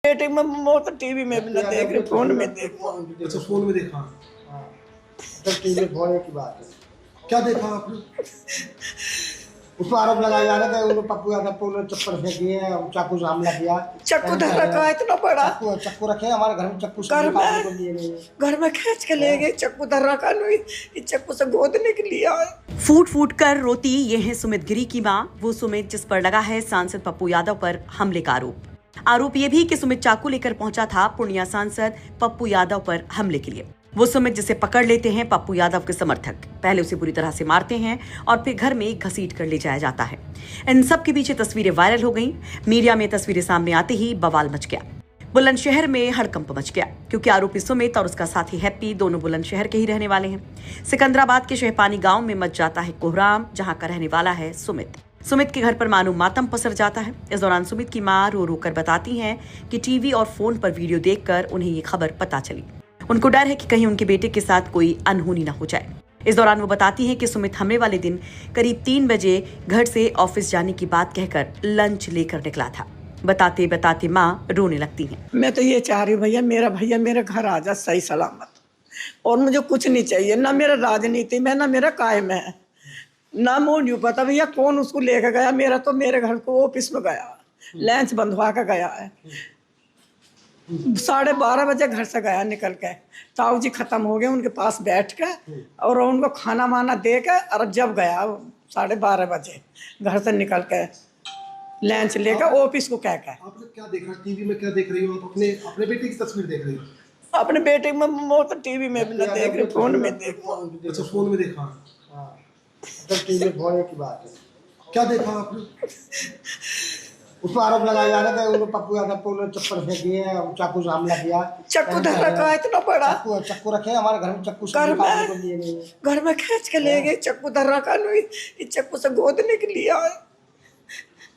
बेटे में वो तो टीवी में भी ना देख रही, फोन में देख। अच्छा, फोन में देखा। हाँ, तो टीवी फोन की बात है। क्या देखा आपने? उस पर आरोप लगाया जा रहा था उन्होंने पप्पू यादव को उन्होंने चप्पल फेंकी है, चाकू से हमला किया। चक्कू धर रखा है इतना बड़ा, चक्कू रखे हमारे घर में, चक्कू घर को लिए गए। में घर में खींच के ले गए, चक्कू धर रखा नहीं, इस चक्कू से गोदने के लिया है। फूट फूट कर रोती ये है सुमित गिरी की मां, वो सुमित जिस पर लगा है सांसद पप्पू यादव पर हमले का आरोप ये भी कि सुमित चाकू लेकर पहुंचा था पूर्णिया सांसद पप्पू यादव पर हमले के लिए। वो सुमित जिसे पकड़ लेते हैं पप्पू यादव के समर्थक, पहले उसे बुरी तरह से मारते हैं और फिर घर में घसीट कर ले जाया जाता है। इन सब के पीछे तस्वीरें वायरल हो गईं। मीडिया में तस्वीरें सामने आते ही बवाल मच गया। बुलंदशहर में हड़कंप मच गया क्योंकि आरोपी सुमित और उसका साथी हैप्पी दोनों बुलंदशहर के ही रहने वाले हैं। सिकंदराबाद के शहपानी गांव में मच जाता है कोहराम, जहां का रहने वाला है सुमित। सुमित के घर पर मानो मातम पसर जाता है। इस दौरान सुमित की मां रो रो कर बताती हैं कि टीवी और फोन पर वीडियो देखकर उन्हें ये खबर पता चली। उनको डर है कि कहीं उनके बेटे के साथ कोई अनहोनी न हो जाए। इस दौरान वो बताती हैं कि सुमित हमले वाले दिन करीब 3 बजे घर से ऑफिस जाने की बात कहकर लंच लेकर निकला था। बताते बताते माँ रोने लगती हैं। मैं तो ये चाह रही हूँ भैया मेरे घर आ जा सही सलामत, और मुझे कुछ नहीं चाहिए, ना मेरा राजनीति में ना मेरा कायम है, ना मुझे नहीं पता भैया कौन उसको लेकर गया। मेरा तो मेरे घर को ऑफिस में गया, लंच बंधवा कर गया है। 12:30 बजे घर से गया निकल के, ताऊ जी खत्म हो गए उनके पास बैठ के और उनको खाना वाना दे के, और जब गया 12:30 बजे घर से निकल के लंच लेकर ऑफिस को कह के। आपने क्या देखा टीवी में? क्या देख रही हो आप? अपने बेटे की तस्वीर देख रही हो? अपने बेटे में वो तो टीवी में भी ना देख रही, फोन में देख। अच्छा, फोन में देखा। हाँ, तो टीवी फोन की बात है। क्या देखा आपने? उस पर आरोप लगाया जा रहा था उन्होंने पप्पू यादव को उन्होंने चप्पल फेंकी है, चाकू से हमला किया। चक्कू धर रखा है इतना बड़ा, चक्कू रखे हमारे घर में, चक्कू से को लिए गए। घर में खींच के ले गए, चक्कू धर रखा नहीं, इस चक्कू से गोदने के लिया है।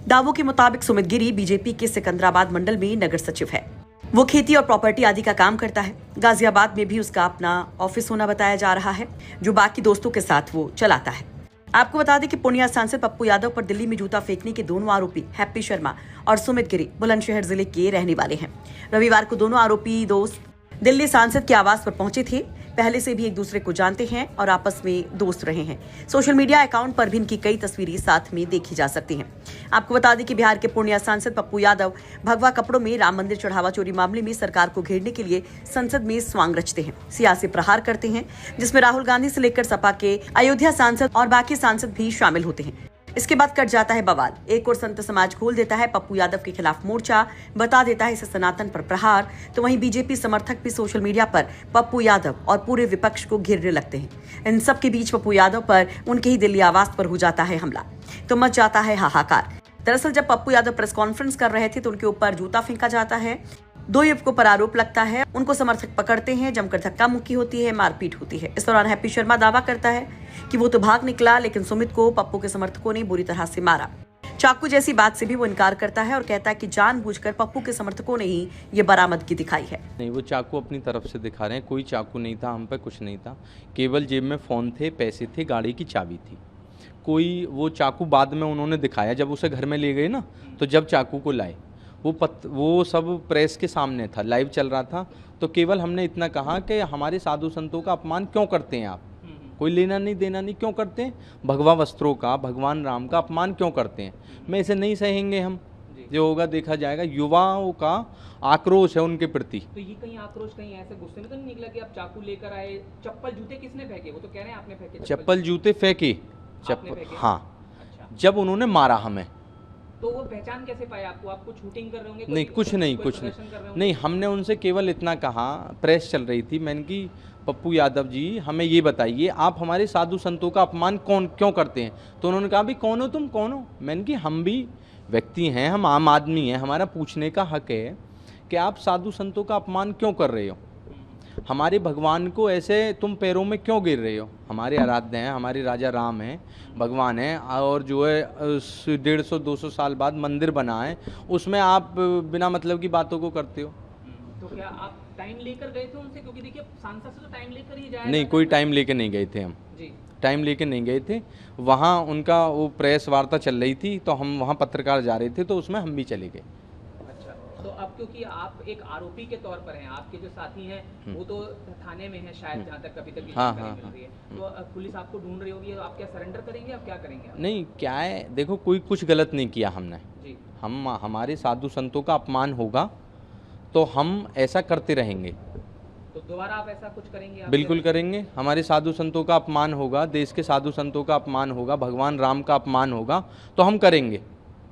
दावों के मुताबिक सुमित गिरी बीजेपी के सिकंदराबाद मंडल में नगर सचिव है। वो खेती और प्रॉपर्टी आदि का काम करता है। गाजियाबाद में भी उसका अपना ऑफिस होना बताया जा रहा है, जो बाकी दोस्तों के साथ वो चलाता है। आपको बता दें कि पूर्णिया सांसद पप्पू यादव पर दिल्ली में जूता फेंकने के दोनों आरोपी हैप्पी शर्मा और सुमित गिरी बुलंदशहर जिले के रहने वाले हैं। रविवार को दोनों आरोपी दोस्त दिल्ली सांसद के आवास पर पहुंचे थे। पहले से भी एक दूसरे को जानते हैं और आपस में दोस्त रहे हैं। सोशल मीडिया अकाउंट पर भी इनकी कई तस्वीरें साथ में देखी जा सकती हैं। आपको बता दें कि बिहार के पूर्णिया सांसद पप्पू यादव भगवा कपड़ों में राम मंदिर चढ़ावा चोरी मामले में सरकार को घेरने के लिए संसद में स्वांग रचते हैं, सियासी प्रहार करते हैं, जिसमें राहुल गांधी से लेकर सपा के अयोध्या सांसद और बाकी सांसद भी शामिल होते हैं। इसके बाद कट जाता है बवाल। एक और संत समाज खोल देता है पप्पू यादव के खिलाफ मोर्चा, बता देता है इसे सनातन पर प्रहार, तो वहीं बीजेपी समर्थक भी सोशल मीडिया पर पप्पू यादव और पूरे विपक्ष को घेरने लगते हैं। इन सब के बीच पप्पू यादव पर उनके ही दिल्ली आवास पर हो जाता है हमला, तो मच जाता है हाहाकार। दरअसल जब पप्पू यादव प्रेस कॉन्फ्रेंस कर रहे थे तो उनके ऊपर जूता फेंका जाता है। 2 युवकों पर आरोप लगता है, उनको समर्थक पकड़ते हैं, जमकर धक्का मुक्की होती है, मारपीट होती है। इस दौरान हैप्पी शर्मा दावा करता है कि वो तो भाग निकला, लेकिन सुमित को पप्पू के समर्थकों ने बुरी तरह से मारा। चाकू जैसी बात से भी वो इनकार करता है और कहता है कि जानबूझकर पप्पू के समर्थकों ने ही ये बरामदगी दिखाई है। नहीं, वो चाकू अपनी तरफ से दिखा रहे हैं, कोई चाकू नहीं था, हम पे कुछ नहीं था, केवल जेब में फ़ोन थे, पैसे थे, गाड़ी की चाबी थी। कोई वो चाकू बाद में उन्होंने दिखाया, जब उसे घर में ले गए ना, तो जब चाकू को लाए वो सब प्रेस के सामने था, लाइव चल रहा था। तो केवल हमने इतना कहा कि हमारे साधु संतों का अपमान क्यों करते हैं आप, कोई लेना नहीं देना नहीं क्यों करते हैं, भगवा वस्त्रों का, भगवान राम का अपमान क्यों करते हैं, मैं इसे नहीं सहेंगे हम, जो होगा देखा जाएगा। युवाओं का आक्रोश है उनके प्रति। तो ये कहीं आक्रोश कहीं ऐसे गुस्से में तो नहीं निकला कि आप चाकू लेकर आए? चप्पल जूते किसने फेंके? वो तो कह रहे हैं आपने फेंके। चप्पल जूते फेंके, हाँ। अच्छा। जब उन्होंने मारा हमें, तो वो पहचान कैसे पाए आपको? आप कुछ शूटिंग कर रहे होंगे? नहीं, कुछ नहीं। नहीं, हमने उनसे केवल इतना कहा, प्रेस चल रही थी, मैंने कि पप्पू यादव जी हमें ये बताइए, आप हमारे साधु संतों का अपमान क्यों करते हैं? तो उन्होंने कहा, भी कौन हो तुम, कौन हो? मैंने कि हम भी व्यक्ति हैं, हम आम आदमी हैं, हमारा पूछने का हक है कि आप साधु संतों का अपमान क्यों कर रहे हो, हमारे भगवान को ऐसे तुम पैरों में क्यों गिर रहे हो? हमारे आराध्य हैं, हमारे राजा राम हैं, भगवान हैं, और जो है 150-200 साल बाद मंदिर बना है, उसमें आप बिना मतलब की बातों को करते हो। तो क्या आप टाइम लेकर गए थे उनसे? क्योंकि देखिए सांसद से तो टाइम लेकर ही जाया। नहीं, कोई टाइम लेके नहीं गए थे हम जी, टाइम लेके नहीं गए थे। वहाँ उनका वो प्रेस वार्ता चल रही थी, तो हम वहाँ पत्रकार जा रहे थे, तो उसमें हम भी चले गए। अच्छा। तो अब क्योंकि आप एक आरोपी के तौर पर हैं, आपके जो साथी हैं वो तो थाने में हैं शायद, जहाँ तक अभी तक की जानकारी मिल रही है, तो अब पुलिस आपको ढूंढ रही होगी, तो आप क्या सरेंडर करेंगे, आप क्या करेंगे? नहीं, क्या है, देखो कोई कुछ गलत नहीं किया हमने। जी। हमारे साधु संतों का अपमान होगा तो हम ऐसा करते रहेंगे। तो दोबारा आप ऐसा कुछ करेंगे? आप बिल्कुल करेंगे। हमारे साधु संतों का अपमान होगा, देश के साधु संतों का अपमान होगा, भगवान राम का अपमान होगा तो हम करेंगे,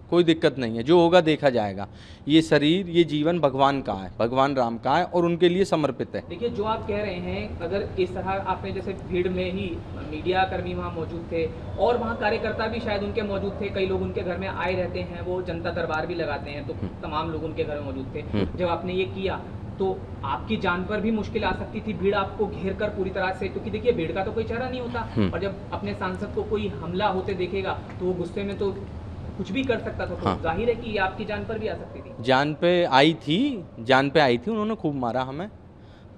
कोई दिक्कत नहीं है। जो होगा देखा जाएगा। ये शरीर, ये जीवन भगवान का है, भगवान राम का है और उनके लिए समर्पित है। देखिए, जो आप कह रहे हैं, अगर इस तरह आपने जैसे भीड़ में ही मीडिया कर्मी वहाँ मौजूद थे और वहाँ कार्यकर्ता भी शायद उनके मौजूद थे, कई लोग उनके घर में आए रहते हैं, वो जनता दरबार भी लगाते हैं, तो तमाम लोग उनके घर में मौजूद थे, जब आपने ये किया तो आपकी जान पर भी मुश्किल आ सकती थी। भीड़ आपको घेर कर पूरी तरह से, क्योंकि देखिए भीड़ का तो कोई चेहरा नहीं होता, और जब अपने सांसद को कोई हमला होते देखेगा तो वो गुस्से में तो कुछ भी कर सकता था, तो जाहिर है कि ये आपकी जान पर भी आ सकती थी। जान पे आई थी, उन्होंने खूब मारा हमें,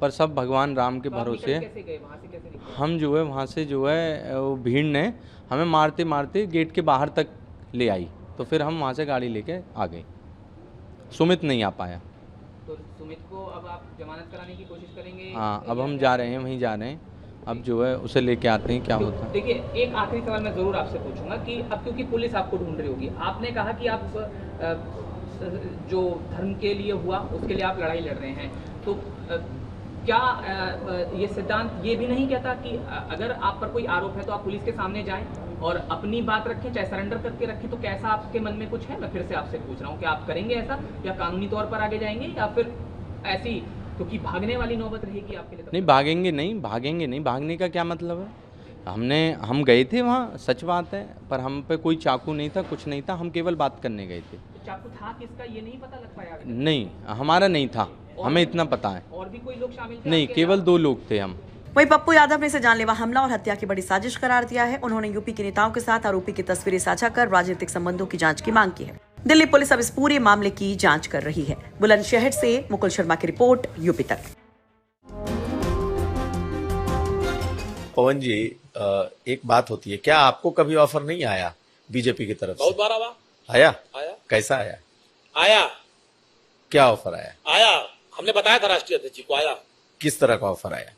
पर सब भगवान राम के भरोसे। कैसे गए वहाँ से, कैसे निकले? हम जो है वहाँ से जो है वो भीड़ ने हमें मारते मारते गेट के बाहर तक ले आई, तो फिर हम वहाँ से गाड़ी लेके आ गए। सुमित नहीं आ पाया। तो सुमित को अब आप जमानत कराने की कोशिश करेंगे? हाँ, अब हम जा रहे हैं, वहीं जा रहे हैं, अब जो है उसे लेके आते हैं, क्या होता है। देखिए, एक आखिरी सवाल मैं ज़रूर आपसे पूछूंगा कि अब क्योंकि पुलिस आपको ढूंढ रही होगी, आपने कहा कि आप जो धर्म के लिए हुआ उसके लिए आप लड़ाई लड़ रहे हैं, तो क्या ये सिद्धांत ये भी नहीं कहता कि अगर आप पर कोई आरोप है तो आप पुलिस के सामने जाएं और अपनी बात रखें, चाहे सरेंडर करके रखें? तो कैसा आपके मन में कुछ है? मैं फिर से आपसे पूछ रहा हूँ कि आप करेंगे ऐसा, या कानूनी तौर पर आगे जाएंगे, या फिर ऐसी, क्योंकि भागने वाली नौबत रहेगी आपके लिए? नहीं, भागेंगे नहीं, भागने का क्या मतलब है। हम गए थे वहाँ, सच बात है, पर हम पे कोई चाकू नहीं था, कुछ नहीं था, हम केवल बात करने गए थे। तो चाकू था किसका ये नहीं पता लग पाया? नहीं, हमारा नहीं था, हमें इतना पता है। और भी कोई लोग शामिल थे? नहीं, केवल 2 लोग थे हम। वहीं पप्पू यादव ने इसे जानलेवा हमला और हत्या की बड़ी साजिश करार दिया है। उन्होंने यूपी के नेताओं के साथ आरोपी की तस्वीरें साझा कर राजनीतिक संबंधों की जांच की मांग की है। दिल्ली पुलिस अब इस पूरे मामले की जांच कर रही है। बुलंदशहर से मुकुल शर्मा की रिपोर्ट, यूपी तक। पवन जी, एक बात होती है, क्या आपको कभी ऑफर नहीं आया बीजेपी की तरफ से? बहुत बार आया। आया। कैसा आया? आया। क्या ऑफर आया? आया, हमने बताया था राष्ट्रीय अध्यक्ष जी को। आया। किस तरह का ऑफर आया?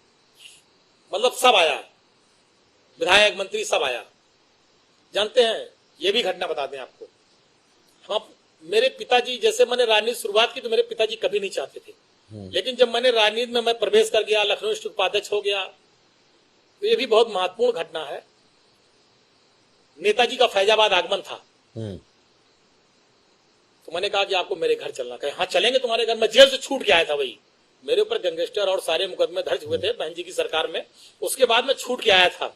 मतलब सब आया, विधायक मंत्री सब आया। जानते हैं, ये भी घटना बताते हैं आपको। हम, मेरे पिताजी, जैसे मैंने राजनीति शुरुआत की तो मेरे पिताजी कभी नहीं चाहते थे, लेकिन जब मैंने राजनीति में मैं प्रवेश कर गया, लखनऊ स्थित उपाध्यक्ष हो गया, तो ये भी बहुत महत्वपूर्ण घटना है। नेताजी का फैजाबाद आगमन था, तो मैंने कहा कि आपको मेरे घर चलना। कहे हाँ चलेंगे तुम्हारे घर। मैं जेल से छूट के आया था, वही मेरे ऊपर गैंगस्टर और सारे मुकदमे दर्ज हुए थे बहन जी की सरकार में, उसके बाद मैं छूट के आया था,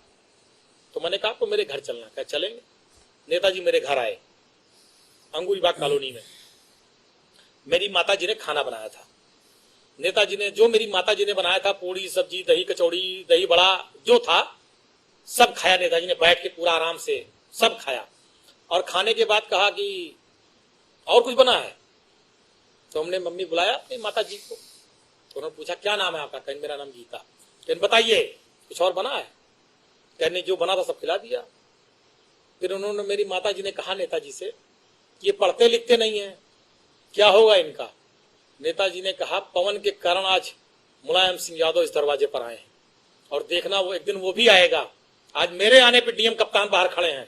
तो मैंने कहा आपको मेरे घर चलना। कहे चलेंगे। नेताजी मेरे घर आए, अंगूरीबाग कॉलोनी में। मेरी माता जी ने खाना बनाया था। नेताजी ने, जो मेरी माता जी ने बनाया था, पूड़ी सब्जी, दही कचौड़ी, दही बड़ा जो था सब खाया। नेताजी ने बैठ के पूरा आराम से सब खाया, और खाने के बाद कहा कि और कुछ बना है? तो हमने मम्मी बुलाया अपनी माता जी को, तो उन्होंने पूछा क्या नाम है आपका? कहने मेरा नाम गीता। कहने बताइए कुछ और बना है? कहने जो बना था सब खिला दिया। फिर उन्होंने, मेरी माता जी ने कहा नेताजी से, ये पढ़ते लिखते नहीं है, क्या होगा इनका? नेताजी ने कहा पवन के कारण आज मुलायम सिंह यादव इस दरवाजे पर आए हैं, और देखना वो एक दिन वो भी आएगा। आज मेरे आने पे डीएम कप्तान बाहर खड़े हैं,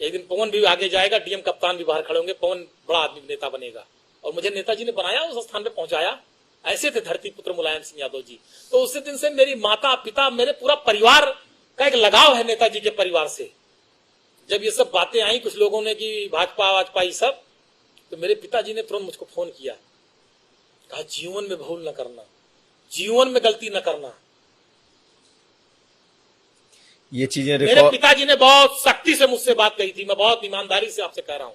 एक दिन पवन भी आगे जाएगा, डीएम कप्तान भी बाहर खड़े होंगे, पवन बड़ा आदमी नेता बनेगा। और मुझे नेताजी ने बनाया, उस स्थान पे पहुंचाया। ऐसे थे धरती पुत्र मुलायम सिंह यादव जी। तो उसी दिन से मेरी माता पिता, मेरे पूरा परिवार का एक लगाव है नेताजी के परिवार से। जब ये सब बातें आई कुछ लोगों ने कि भाजपा वाजपा ये सब, तो मेरे पिताजी ने तुरंत मुझको फोन किया, कहा जीवन में भूल न करना, जीवन में गलती न करना। ये चीजें मेरे पिताजी ने बहुत सख्ती से मुझसे बात कही थी, मैं बहुत ईमानदारी से आपसे कह रहा हूं।